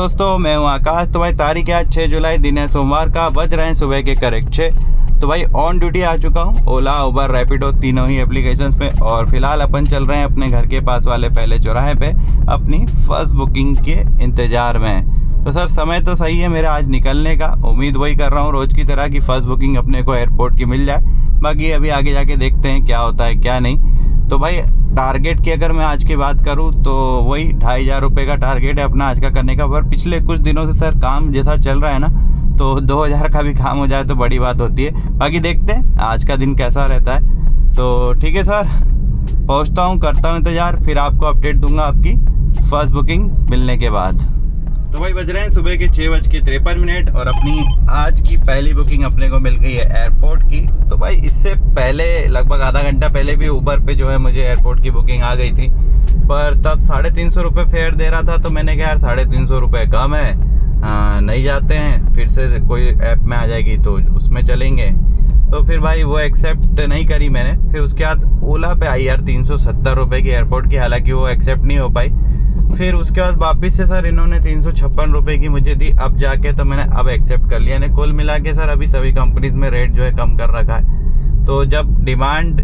दोस्तों, मैं हूं आकाश। तो भाई तारीख है आज 6 जुलाई, दिन है सोमवार का, बज रहे हैं सुबह के करेक्ट 6। तो भाई ऑन ड्यूटी आ चुका हूं, ओला उबर रैपिडो तीनों ही एप्लीकेशंस पे। और फिलहाल अपन चल रहे हैं अपने घर के पास वाले पहले चौराहे पे अपनी फर्स्ट बुकिंग के इंतजार में। तो सर समय तो सही है मेरा आज निकलने का, उम्मीद वही कर रहा हूँ रोज की तरह कि फर्स्ट बुकिंग अपने को एयरपोर्ट की मिल जाए। बाकी अभी आगे जाके देखते हैं क्या होता है क्या नहीं। तो भाई टारगेट की अगर मैं आज की बात करूं तो वही 2500 रुपये का टारगेट है अपना आज का करने का। पर पिछले कुछ दिनों से सर काम जैसा चल रहा है ना, तो 2000 का भी काम हो जाए तो बड़ी बात होती है। बाकी देखते हैं आज का दिन कैसा रहता है। तो ठीक है सर, पहुंचता हूं, करता हूं इंतज़ार, फिर आपको अपडेट दूंगा आपकी फर्स्ट बुकिंग मिलने के बाद। तो भाई बज रहे हैं सुबह के 6:53 और अपनी आज की पहली बुकिंग अपने को मिल गई है एयरपोर्ट की। तो भाई इससे पहले लगभग आधा घंटा पहले भी उबर पे जो है मुझे एयरपोर्ट की बुकिंग आ गई थी, पर तब 350 रुपये फेयर दे रहा था। तो मैंने कहा यार 350 रुपये कम है, नहीं जाते हैं, फिर से कोई ऐप में आ जाएगी तो उसमें चलेंगे। तो फिर भाई वो एक्सेप्ट नहीं करी मैंने। फिर उसके बाद ओला पे आई यार 370 रुपये की एयरपोर्ट की, हालांकि वो एक्सेप्ट नहीं हो पाई। फिर उसके बाद वापस से सर इन्होंने 356 रुपये की मुझे दी, अब जाके तो मैंने अब एक्सेप्ट कर लिया। कुल मिला के सर अभी सभी कंपनीज में रेट जो है कम कर रखा है। तो जब डिमांड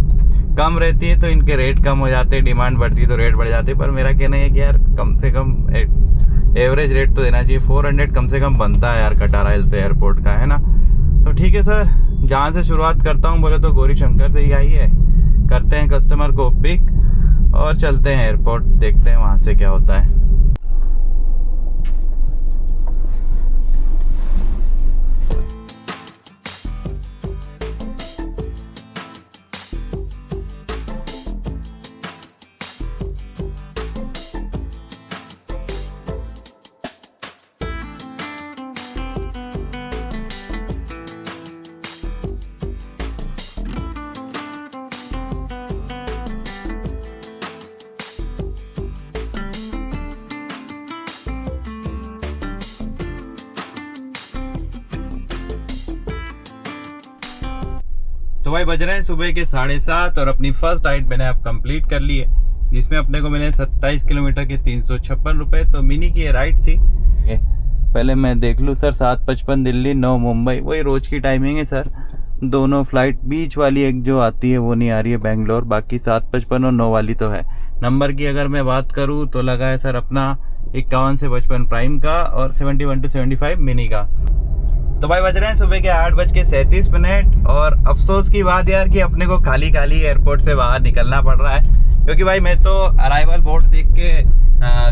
कम रहती है तो इनके रेट कम हो जाते हैं, डिमांड बढ़ती है तो रेट बढ़ जाते हैं। पर मेरा कहना है कि यार कम से कम एवरेज रेट तो देना चाहिए। 400 कम से कम बनता है यार कटारा हिल से एयरपोर्ट का, है ना। तो ठीक है सर, जहाँ से शुरुआत करता हूँ बोले तो गौरी शंकर से ही आई है। करते हैं कस्टमर को पिक और चलते हैं एयरपोर्ट, देखते हैं वहाँ से क्या होता है। तो भाई बज रहे हैं सुबह के 7:30 और अपनी फर्स्ट राइड मैंने अब कंप्लीट कर ली है, जिसमें अपने को मिले 27 किलोमीटर के 356 रुपये। तो मिनी की ये राइड थी। पहले मैं देख लूँ सर, 7:55 दिल्ली, 9 मुंबई, वही रोज की टाइमिंग है सर। दोनों फ्लाइट, बीच वाली एक जो आती है वो नहीं आ रही है बेंगलोर, बाकी 7:55 और 9 वाली तो है। नंबर की अगर मैं बात करूँ तो लगा है सर अपना 51 से 55 प्राइम का और 71 to 75 मिनी का। तो भाई बज रहे हैं सुबह के 8:37 और अफसोस की बात यार कि अपने को खाली खाली एयरपोर्ट से बाहर निकलना पड़ रहा है, क्योंकि भाई मैं तो अराइवल बोर्ड देख के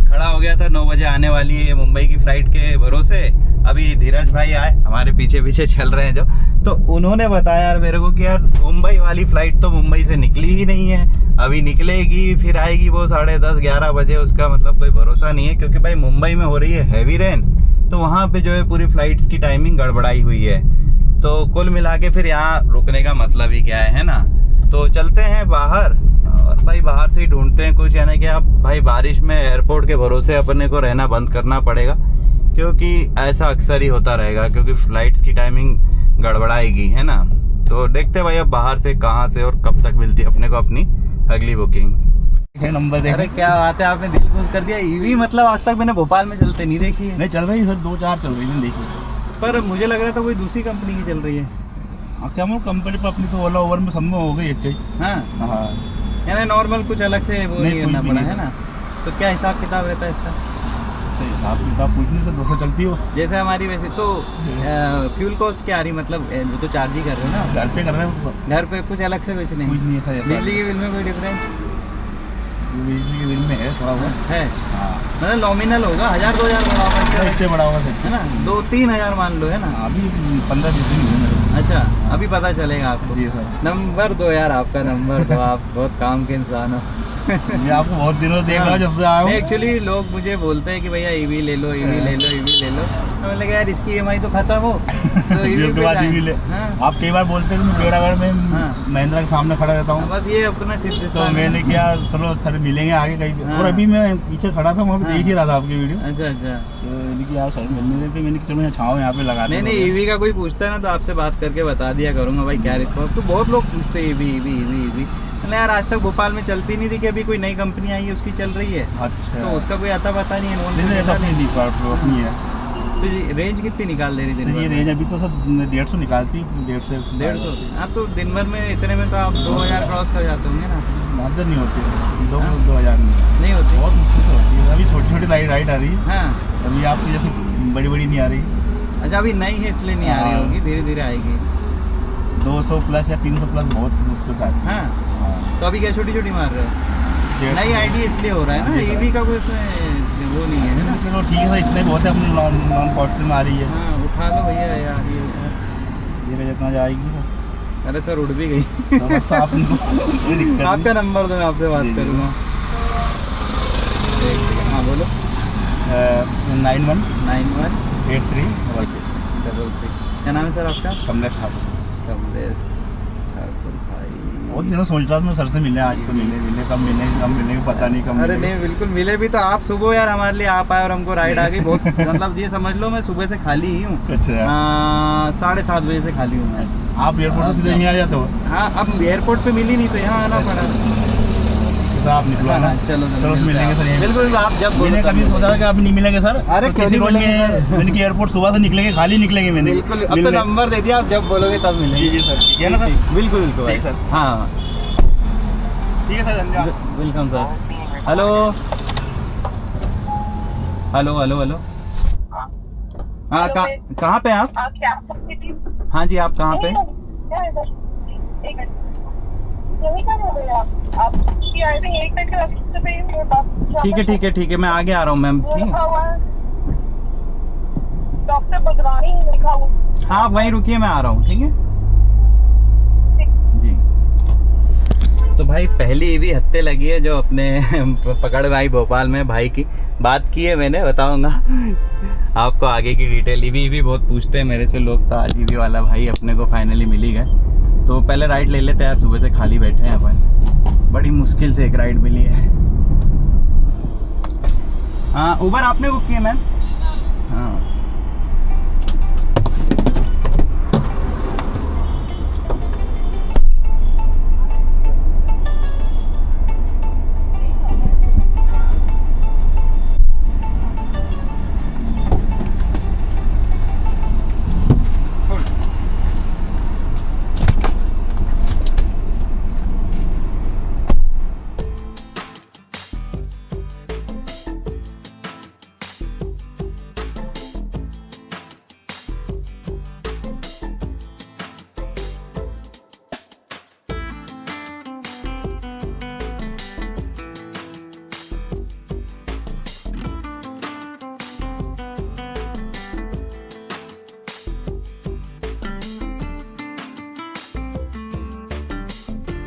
खड़ा हो गया था। 9 बजे आने वाली है मुंबई की फ्लाइट के भरोसे। अभी धीरज भाई आए हमारे पीछे पीछे चल रहे हैं जो, तो उन्होंने बताया यार मेरे को कि यार मुंबई वाली फ्लाइट तो मुंबई से निकली ही नहीं है, अभी निकलेगी फिर आएगी वो 10:30-11 बजे, उसका मतलब कोई भरोसा नहीं है। क्योंकि भाई मुंबई में हो रही है हैवी रेन, तो वहाँ पे जो है पूरी फ्लाइट्स की टाइमिंग गड़बड़ाई हुई है। तो कुल मिला के फिर यहाँ रुकने का मतलब ही क्या है ना। तो चलते हैं बाहर और भाई बाहर से ही ढूंढते हैं कुछ, यानी कि अब भाई बारिश में एयरपोर्ट के भरोसे अपने को रहना बंद करना पड़ेगा, क्योंकि ऐसा अक्सर ही होता रहेगा, क्योंकि फ्लाइट्स की टाइमिंग गड़बड़ाएगी, है ना। तो देखते हैं भाई अब बाहर से कहाँ से और कब तक मिलती है अपने को अपनी अगली बुकिंग। नंबर देख। अरे क्या बात है, आपने दिल खुश कर दिया। ईवी मतलब आज तक मैंने भोपाल में चलते नहीं देखी है। नहीं चल रही सर, 2-4 चल रही है देखी, पर मुझे लग रहा था कोई दूसरी कंपनी की चल रही है। क्या कंपनी पर अपनी तो ओला ओवर में सब में हो गई एक। हाँ हाँ, यानी नॉर्मल कुछ अलग से वो नहीं करना पड़ा है ना। तो क्या हिसाब किताब रहता है इसका? हिसाब किताब पूछने से 200 चलती हो जैसे हमारी। वैसे तो फ्यूल कॉस्ट क्या आ रही, मतलब वो तो चार्ज ही कर रहे हो ना, घर पे कर रहे हो, घर पे कुछ अलग से कुछ नहीं? कुछ नहीं है। बिजली के बिल में कोई डिफरेंस? बिजली के बिल में है थोड़ा बहुत है, मतलब नॉमिनल होगा, 1000-2000 बड़ा होगा, इससे बड़ा होगा है ना, 2-3 हज़ार मान लो, है ना। अभी 15-20 दिन हुए। अच्छा, अभी पता चलेगा आपको। जी सर। नंबर दो यार, आपका नंबर दो, आप बहुत काम के इंसान हो। मैं आपको बहुत दिनों देख रहा हूँ जब से आया हूँ। एक्चुअली लोग मुझे बोलते हैं कि भैया ईवी ले लो, ईवी ले लो, ईवी ले लो। तो मैंने कहा यार इसकी EMI तो खत्म हो, तो ईवी के बाद ईवी ले। आप कई बार बोलते हैं कि मैं बेड़ागढ़ में महिंद्रा के सामने खड़ा रहता हूँ, बस ये अपना सिद्ध। तो मैंने क्या चलो सर मिलेंगे आगे कहीं। और अभी मैं पीछे खड़ा था, वहाँ पे देख ही रहा था आपकी वीडियो। अच्छा अच्छा, तो यार सर मिलने पे मैंने चलो छाँव यहाँ पे लगा। नहीं ईवी का कोई पूछता है ना तो आपसे बात करके बता दिया करूँगा भाई क्या रिस्पॉन्स। तो बहुत लोग पूछते हैं ईवी ईवी ईवी ईवी, मतलब यार आज तक भोपाल में चलती नहीं थी कि अभी कोई नई कंपनी आई है उसकी चल रही है, अच्छा तो उसका कोई आता पता नहीं है। नहीं अपनी अपनी है। तो रेंज कितनी निकाल दे रही दिन ये भर रेंज अभी तो सर 150 निकालती, 150 हाँ तो दिन भर में इतने में तो आप 2000 क्रॉस कर जाते होंगे ना? मात्र नहीं होती, 2000 नहीं होती, बहुत मुश्किल से होती है। अभी छोटी छोटी राइड आ रही है, हाँ अभी आपकी जैसे बड़ी बड़ी नहीं आ रही। अच्छा अभी नई है इसलिए नहीं आ रही होगी, धीरे धीरे आएगी। 200 प्लस या 300 प्लस बहुत मुश्किल से आती है। हाँ तो अभी क्या छोटी छोटी मार रहे हो? नई आईडी इसलिए हो रहा है ना, ईवी का कोई उसमें वो नहीं है ना। चलो ठीक है, इतने बहुत है, अपनी नॉन कॉस्ट में आ रही है। हाँ उठा लो भैया यार, ये जितना जाएगी। अरे सर उड़ भी गई। तो बस तो आप आपका नंबर दो, मैं आपसे बात करूँगा। हाँ बोलो। 919366 क्या नाम है सर आपका? कमलेश ठाकुर। कमलेश ठाकुर भाई, बहुत दिनों सोच रहा था मैं सर से मिले, आज तो मिले कब मिले पता नहीं कब। अरे नहीं बिल्कुल मिले भी तो आप सुबह यार हमारे लिए आप आए और हमको राइड आ गई बहुत। मतलब ये समझ लो मैं सुबह से खाली ही हूँ। अच्छा 7:30 बजे से खाली हूँ मैं। आप एयरपोर्ट से सीधे नहीं आ जाते हो? हाँ अब एयरपोर्ट पे मिली नहीं तो यहाँ आना पड़ा। आप निकलो ना, चलो मिलेंगे सर। बिल्कुल आप जब मैंने कभी सोचा था कि आप नहीं मिलेंगे सर। अरे किसी रोज में मैंने कि एयरपोर्ट सुबह से निकलेंगे, खाली निकलेंगे मैंने। बिल्कुल अब तो नंबर दे दिया, आप जब बोलोगे तब मिलेंगे। जी सर, ठीक है ना सर? बिल्कुल बिल्कुल सर। हाँ ठीक है सर, धन्यवाद। Welcome sir. Hello hello hello hello, हाँ कहाँ पे आप? हाँ जी आप कहाँ पे? ठीक है मैं आगे आ रहा हूँ मैम। ठीक है डॉक्टर बदरानी लिखा हुआ। हाँ आप वहीं रुकिए, मैं आ रहा हूँ। ठीक है जी। तो भाई पहली ईवी हत्ते लगी है जो अपने पकड़ भाई भोपाल में भाई की बात की है मैंने, बताऊंगा आपको आगे की डिटेल। ईवी बहुत पूछते हैं मेरे से लोग, तो आज ईवी वाला भाई अपने को फाइनली मिल ही गए। तो पहले राइड ले लेते हैं यार, सुबह से खाली बैठे हैं अपन, बड़ी मुश्किल से एक राइड मिली है। हाँ उबर आपने बुक किया मैम? हाँ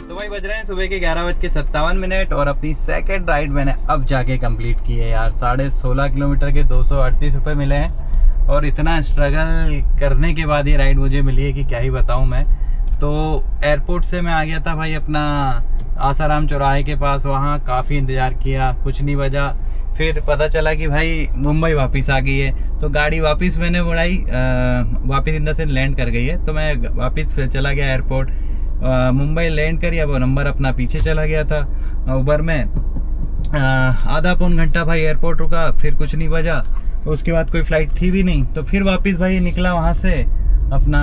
तो भाई बज रहे हैं सुबह के 11:57 और अपनी सेकंड राइड मैंने अब जाके कंप्लीट की है यार। 16.5 किलोमीटर के 238 रुपये मिले हैं और इतना स्ट्रगल करने के बाद ये राइड मुझे मिली है कि क्या ही बताऊं मैं। तो एयरपोर्ट से मैं आ गया था भाई अपना आसाराम चौराहे के पास, वहाँ काफ़ी इंतज़ार किया, कुछ नहीं बजा। फिर पता चला कि भाई मुंबई वापस आ गई है, तो गाड़ी वापस मैंने बुलाई, वापस इन द सेंस लैंड कर गई है। तो मैं वापस फिर चला गया एयरपोर्ट, मुंबई लैंड करी। अब नंबर अपना पीछे चला गया था उबर में। आधा पौन घंटा भाई एयरपोर्ट रुका, फिर कुछ नहीं बजा। उसके बाद कोई फ़्लाइट थी भी नहीं, तो फिर वापस भाई निकला वहाँ से अपना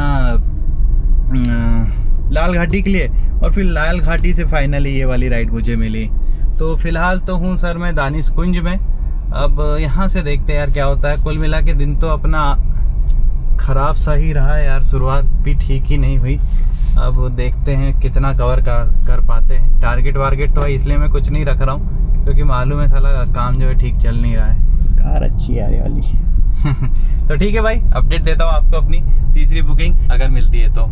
लाल घाटी के लिए, और फिर लाल घाटी से फाइनली ये वाली राइड मुझे मिली। तो फिलहाल तो हूँ सर मैं दानिश कुंज में। अब यहाँ से देखते हैं यार क्या होता है। कुल मिला के दिन तो अपना ख़राब सा ही रहा है यार, शुरुआत भी ठीक ही नहीं हुई। अब देखते हैं कितना कवर कर पाते हैं। टारगेट वारगेट तो इसलिए मैं कुछ नहीं रख रहा हूँ क्योंकि मालूम है साला काम जो है ठीक चल नहीं रहा है। कार अच्छी है यार वाली। तो ठीक है भाई, अपडेट देता हूँ आपको अपनी तीसरी बुकिंग अगर मिलती है तो।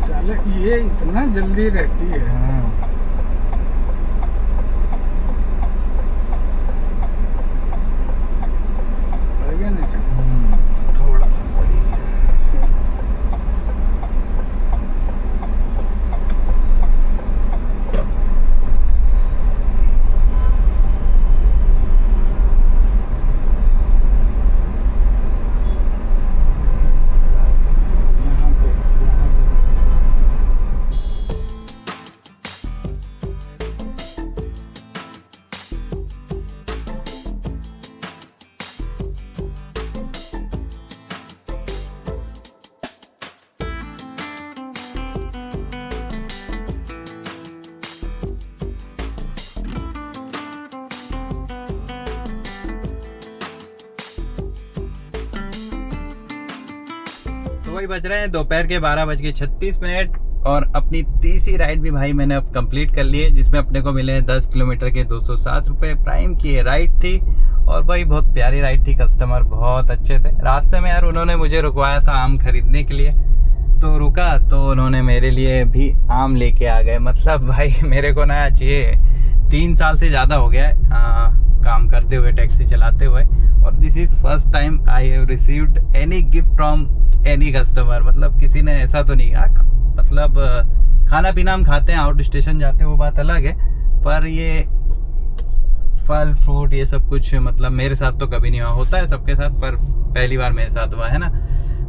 साले ये इतना जल्दी रहती है। थोड़ा सा बड़ी है। वही बज रहे हैं दोपहर के 12:36 और अपनी तीसरी राइड भी भाई मैंने अब कंप्लीट कर ली है, जिसमें अपने को मिले 10 किलोमीटर के 207 रुपये। प्राइम की राइड थी और भाई बहुत प्यारी राइड थी, कस्टमर बहुत अच्छे थे। रास्ते में यार उन्होंने मुझे रुकवाया था आम खरीदने के लिए, तो रुका तो उन्होंने मेरे लिए भी आम लेके आ गए। मतलब भाई मेरे को ना चाहिए 3 साल से ज़्यादा हो गया है काम करते हुए, टैक्सी चलाते हुए, और this is first time I have received any gift from any customer. मतलब किसी ने ऐसा तो नहीं, मतलब खाना पीना हम खाते हैं, आउट स्टेशन जाते हैं वो बात अलग है, पर ये फल फ्रूट ये सब कुछ मतलब मेरे साथ तो कभी नहीं हुआ। होता है सबके साथ पर पहली बार मेरे साथ हुआ है ना।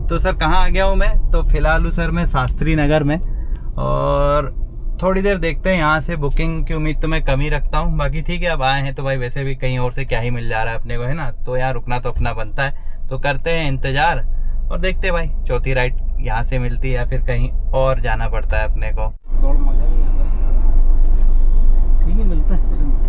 तो सर कहाँ आ गया हूँ मैं? तो फिलहाल हूँ सर मैं शास्त्री नगर में, और थोड़ी देर देखते हैं यहाँ से। बुकिंग की उम्मीद तो मैं कम ही रखता हूँ, बाकी ठीक है अब आए हैं तो भाई वैसे भी कहीं और से क्या ही मिल जा रहा है अपने को, है ना। तो यहाँ रुकना तो अपना बनता है, तो करते हैं इंतज़ार और देखते हैं भाई चौथी राइड यहाँ से मिलती है या फिर कहीं और जाना पड़ता है अपने को। दौड़ मजा नहीं आता, ठीक है मिलता है।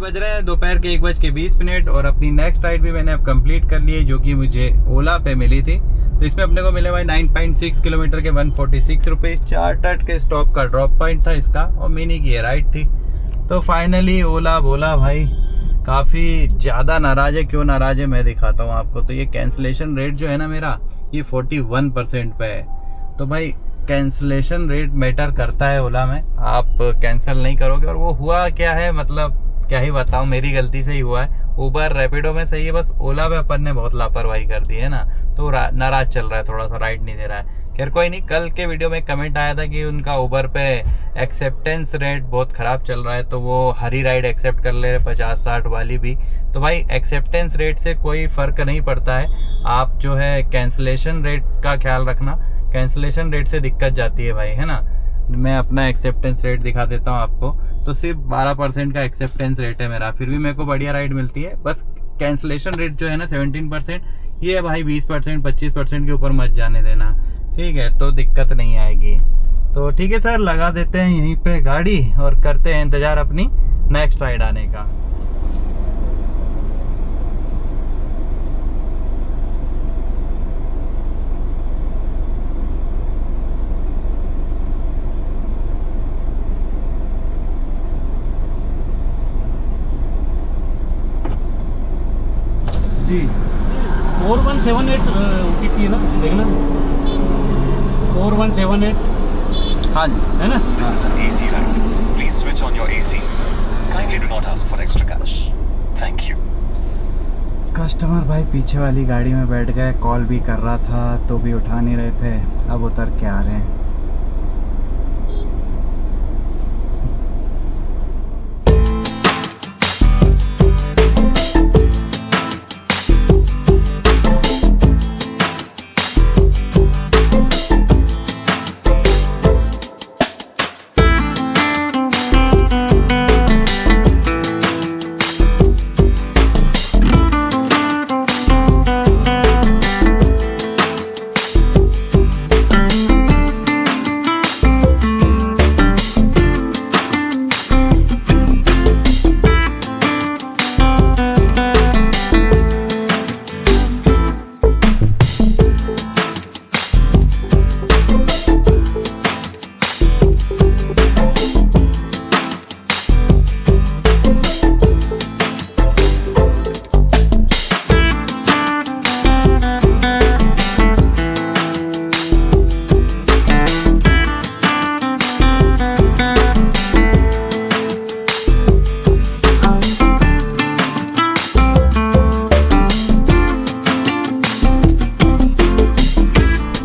बज रहे हैं दोपहर के 1:20 और अपनी नेक्स्ट राइड भी मैंने अब कंप्लीट कर ली है, जो कि मुझे ओला पे मिली थी। तो इसमें अपने को मिले भाई 9.6 किलोमीटर के 146 रुपये। चार्टर्ड के स्टॉप का ड्रॉप पॉइंट था इसका, और मिनी की राइड थी। तो फाइनली ओला बोला भाई काफ़ी ज़्यादा नाराज़ है। क्यों नाराज़ है मैं दिखाता हूँ आपको। तो ये कैंसिलेशन रेट जो है ना मेरा, ये 41% पे है। तो भाई कैंसिलेशन रेट मैटर करता है ओला में, आप कैंसिल नहीं करोगे। और वो हुआ क्या है, मतलब क्या ही बताऊं, मेरी गलती से ही हुआ है। उबर रैपिडो में सही है, बस ओला पे अपन ने बहुत लापरवाही कर दी है ना, तो नाराज चल रहा है थोड़ा सा, राइड नहीं दे रहा है। खैर कोई नहीं, कल के वीडियो में कमेंट आया था कि उनका उबर पे एक्सेप्टेंस रेट बहुत ख़राब चल रहा है, तो वो हरी राइड एक्सेप्ट कर ले रहे 50-60 वाली भी। तो भाई एक्सेप्टेंस रेट से कोई फ़र्क नहीं पड़ता है, आप जो है कैंसिलेशन रेट का ख्याल रखना। कैंसिलेशन रेट से दिक्कत जाती है भाई, है ना। मैं अपना एक्सेप्टेंस रेट दिखा देता हूँ आपको। तो सिर्फ 12% का एक्सेप्टेंस रेट है मेरा, फिर भी मेरे को बढ़िया राइड मिलती है। बस कैंसिलेशन रेट जो है ना 17%, ये है भाई 20% 25% के ऊपर मत जाने देना, ठीक है, तो दिक्कत नहीं आएगी। तो ठीक है सर, लगा देते हैं यहीं पे गाड़ी और करते हैं इंतज़ार अपनी नेक्स्ट राइड आने का। जी 4178 OTP है ना, देखना 4178, हाँ जी, है ना। This is an AC ride. Please switch on your AC. Kindly do not ask for extra cash. Thank you. Customer भाई पीछे वाली गाड़ी में बैठ गए, कॉल भी कर रहा था तो भी उठा नहीं रहे थे, अब उतर के आ रहे हैं।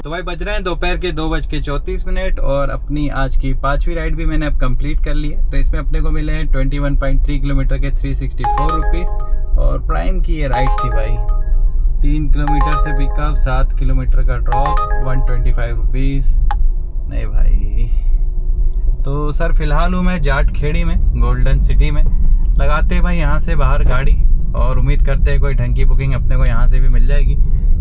तो भाई बज रहे हैं दोपहर के 2:34 और अपनी आज की 5वीं राइड भी मैंने अब कंप्लीट कर ली है। तो इसमें अपने को मिले हैं 21.3 किलोमीटर के 364 रुपीज़ और प्राइम की ये राइड थी भाई। 3 किलोमीटर से पिकअप, 7 किलोमीटर का ड्रॉप, 125 रुपीज़। नहीं भाई, तो सर फिलहाल हूँ मैं जाट खेड़ी में, गोल्डन सिटी में। लगाते हैं भाई यहाँ से बाहर गाड़ी और उम्मीद करते हैं कोई ढंग की बुकिंग अपने को यहाँ से भी मिल जाएगी।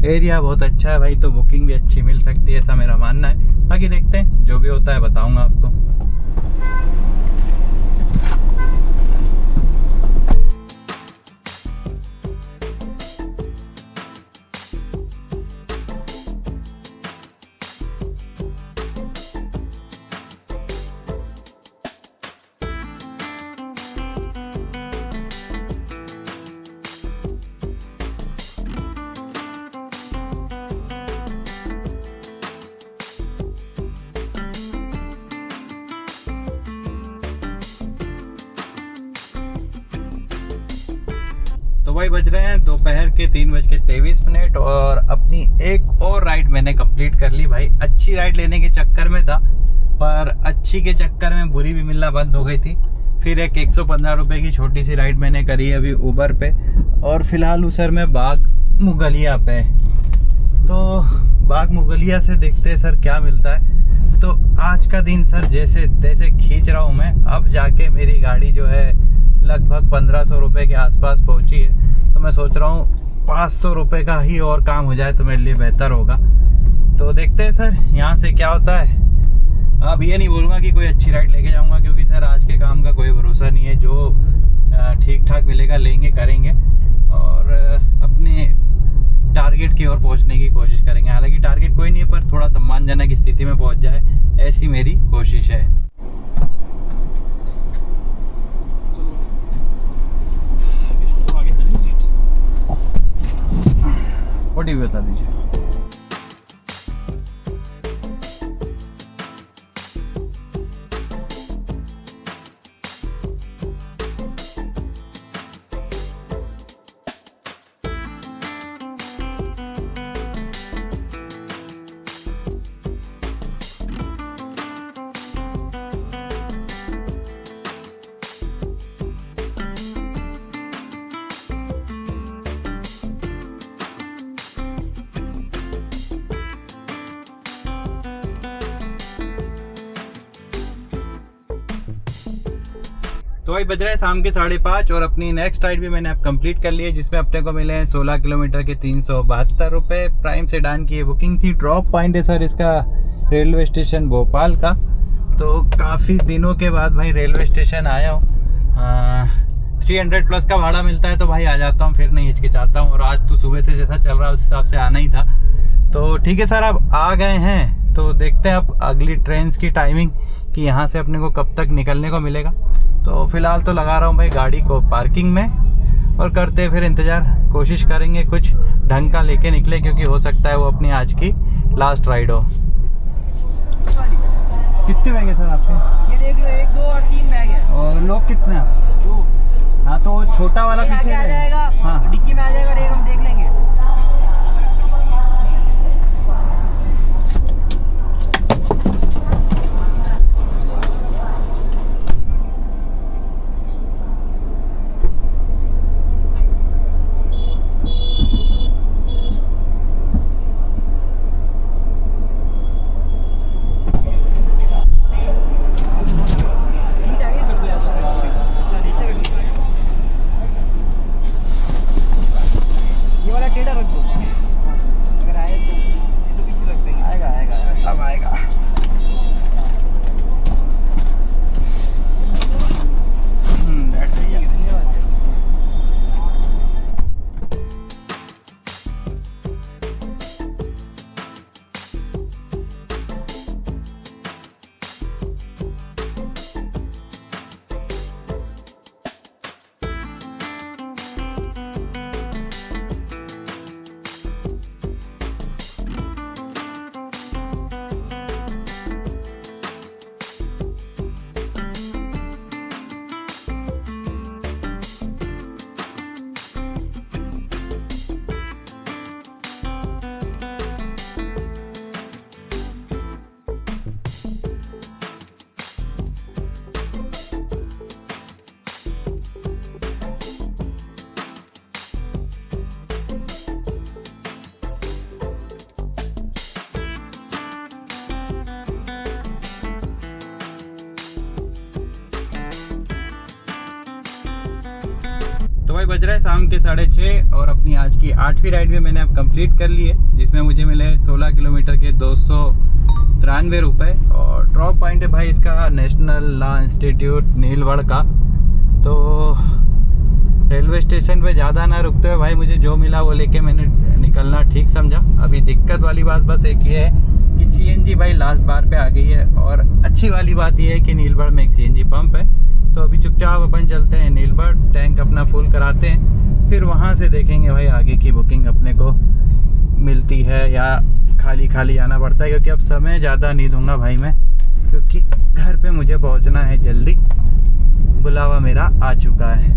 एरिया बहुत अच्छा है भाई, तो बुकिंग भी अच्छी मिल सकती है, ऐसा मेरा मानना है। बाकी देखते हैं, जो भी होता है बताऊंगा आपको। तो भाई बज रहे हैं दोपहर के 3:23 और अपनी एक और राइड मैंने कंप्लीट कर ली भाई। अच्छी राइड लेने के चक्कर में था, पर अच्छी के चक्कर में बुरी भी मिलना बंद हो गई थी। फिर एक 115 रुपये की छोटी सी राइड मैंने करी अभी उबर पे, और फिलहाल हूँ सर मैं बाग मुगलिया पे। तो बाग मुगलिया से देखते हैं सर क्या मिलता है। तो आज का दिन सर जैसे तैसे खींच रहा हूँ मैं। अब जाके मेरी गाड़ी जो है लगभग 1500 रुपये के आसपास पहुँची है। तो मैं सोच रहा हूँ 500 रुपये का ही और काम हो जाए तो मेरे लिए बेहतर होगा। तो देखते हैं सर यहाँ से क्या होता है। अब ये नहीं बोलूँगा कि कोई अच्छी राइड लेके जाऊँगा, क्योंकि सर आज के काम का कोई भरोसा नहीं है। जो ठीक ठाक मिलेगा लेंगे, करेंगे और अपने टारगेट की ओर पहुँचने की कोशिश करेंगे। हालांकि टारगेट कोई नहीं है, पर थोड़ा सम्मानजनक स्थिति में पहुँच जाए, ऐसी मेरी कोशिश है। OTP बता दीजिए। तो भाई बज रहे हैं शाम के 5:30 और अपनी नेक्स्ट राइड भी मैंने अब कंप्लीट कर ली है, जिसमें अपने को मिले हैं 16 किलोमीटर के 372 रुपये। प्राइम सेडान की ये बुकिंग थी। ड्रॉप पॉइंट है सर इसका रेलवे स्टेशन भोपाल का। तो काफ़ी दिनों के बाद भाई रेलवे स्टेशन आया हूँ। 300 प्लस का भाड़ा मिलता है तो भाई आ जाता हूँ, फिर नहीं हिचकिचाता हूँ। और आज तो सुबह से जैसा चल रहा है उस हिसाब से आना ही था। तो ठीक है सर, अब आ गए हैं तो देखते हैं अब अगली ट्रेन की टाइमिंग कि यहाँ से अपने को कब तक निकलने को मिलेगा। तो फिलहाल तो लगा रहा हूँ भाई गाड़ी को पार्किंग में और करते हैं फिर इंतज़ार। कोशिश करेंगे कुछ ढंग का लेके निकले, क्योंकि हो सकता है वो अपनी आज की लास्ट राइड हो। कितने बैग है सर आपके? ये देख लो, 1, 2 और 3 बैग है। और लोग कितने हैं? 2। हाँ, तो छोटा वाला पीछे आ जाएगा। हाँ, डिक्की में आ जाएगा और एक हम देख लेंगे। भाई बज रहा है शाम के 6:30 और अपनी आज की 8वीं राइड भी मैंने अब कंप्लीट कर ली है, जिसमें मुझे मिले 16 किलोमीटर के 293 रुपये। और ड्रॉप पॉइंट है भाई इसका नेशनल लॉ इंस्टीट्यूट नीलवड़ का। तो रेलवे स्टेशन पे ज़्यादा ना रुकते हुए भाई मुझे जो मिला वो लेके मैंने निकलना ठीक समझा। अभी दिक्कत वाली बात बस एक ये है कि CNG भाई लास्ट बार पे आ गई है, और अच्छी वाली बात ये है कि नीलबढ़ में एक CNG पंप है। तो अभी चुपचाप अपन चलते हैं नीलबढ़, टैंक अपना फुल कराते हैं, फिर वहाँ से देखेंगे भाई आगे की बुकिंग अपने को मिलती है या खाली खाली आना पड़ता है, क्योंकि अब समय ज़्यादा नहीं दूंगा भाई मैं, क्योंकि घर पे मुझे पहुँचना है जल्दी, बुलावा मेरा आ चुका है।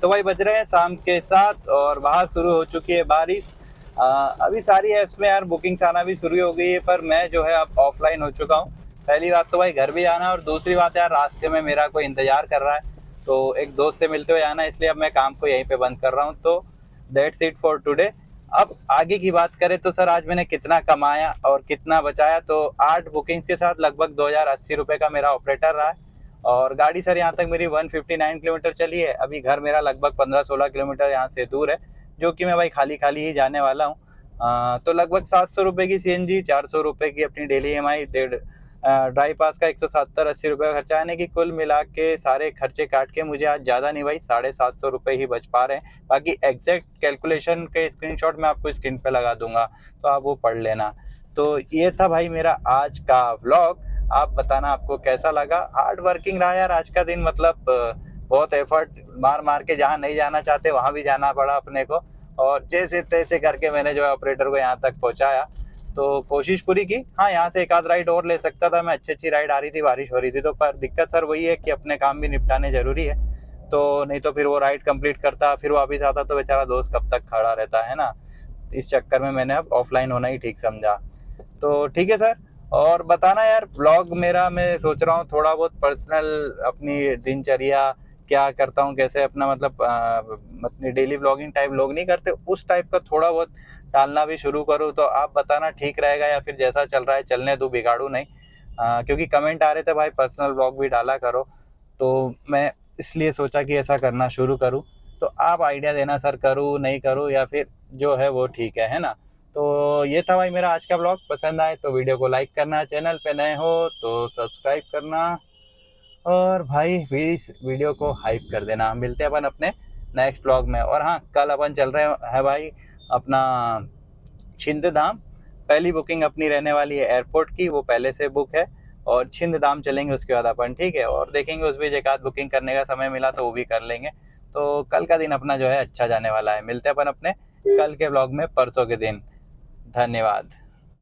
तो भाई बज रहे हैं शाम के 7 और बाहर शुरू हो चुकी है बारिश। अभी सारी ऐप्स में यार बुकिंग्स आना भी शुरू हो गई है, पर मैं जो है अब ऑफलाइन हो चुका हूँ। पहली बात तो भाई घर भी आना, और दूसरी बात यार रास्ते में मेरा कोई इंतज़ार कर रहा है, तो एक दोस्त से मिलते हुए आना, इसलिए अब मैं काम को यहीं पे बंद कर रहा हूँ। तो दैट्स इट फॉर टुडे। अब आगे की बात करें तो सर आज मैंने कितना कमाया और कितना बचाया, तो 8 बुकिंग्स के साथ लगभग 2080 रुपये का मेरा ऑपरेटर रहा है। और गाड़ी सर यहाँ तक मेरी 159 किलोमीटर चली है। अभी घर मेरा लगभग 15-16 किलोमीटर यहाँ से दूर है, जो कि मैं भाई खाली खाली ही जाने वाला हूँ। तो लगभग 700 रुपये की CNG, 400 रुपये की अपनी डेली EMI, ड्राई पास का 170-80 रुपये का खर्चा, आने की कुल मिला के सारे खर्चे काट के मुझे आज ज़्यादा नहीं भाई 750 रुपये ही बच पा रहे हैं। बाकी एग्जैक्ट कैलकुलेशन के स्क्रीनशॉट मैं आपको स्क्रीन पे लगा दूंगा, तो आप वो पढ़ लेना। तो ये था भाई मेरा आज का व्लॉग। आप बताना आपको कैसा लगा। हार्ड वर्किंग रहा यार आज का दिन, मतलब बहुत एफर्ट मार मार के जहाँ नहीं जाना चाहते वहाँ भी जाना पड़ा अपने को, और जैसे तैसे करके मैंने जो है ऑपरेटर को यहाँ तक पहुँचाया। तो कोशिश पूरी की। हाँ, यहाँ से एक आध राइड और ले सकता था मैं, अच्छी राइड आ रही थी, बारिश हो रही थी, तो पर दिक्कत सर वही है कि अपने काम भी निपटाने जरूरी है। तो नहीं तो फिर वो राइड कंप्लीट करता फिर वापस आता तो बेचारा दोस्त कब तक खड़ा रहता है ना। इस चक्कर में मैंने अब ऑफलाइन होना ही ठीक समझा। तो ठीक है सर, और बताना यार व्लॉग मेरा, मैं सोच रहा हूँ थोड़ा बहुत पर्सनल अपनी दिनचर्या क्या करता हूँ, कैसे अपना मतलब अपनी डेली व्लॉगिंग टाइप व्लॉग नहीं करते, उस टाइप का थोड़ा बहुत डालना भी शुरू करूँ। तो आप बताना ठीक रहेगा या फिर जैसा चल रहा है चलने दो, बिगाड़ू नहीं। क्योंकि कमेंट आ रहे थे भाई पर्सनल व्लॉग भी डाला करो, तो मैं इसलिए सोचा कि ऐसा करना शुरू करूँ। तो आप आइडिया देना सर, करूँ नहीं करूँ या फिर जो है वो ठीक है ना। तो ये था भाई मेरा आज का ब्लॉग। पसंद आए तो वीडियो को लाइक करना, चैनल पे नए हो तो सब्सक्राइब करना, और भाई वीडियो को हाइप कर देना। मिलते हैं अपन अपने नेक्स्ट ब्लॉग में। और हाँ, कल अपन चल रहे हैं भाई अपना छिंद धाम। पहली बुकिंग अपनी रहने वाली है एयरपोर्ट की, वो पहले से बुक है, और छिंद धाम चलेंगे उसके बाद अपन, ठीक है। और देखेंगे उस बीच एक आध बुकिंग करने का समय मिला तो वो भी कर लेंगे। तो कल का दिन अपना जो है अच्छा जाने वाला है। मिलते हैं अपन अपने कल के ब्लॉग में परसों के दिन। धन्यवाद।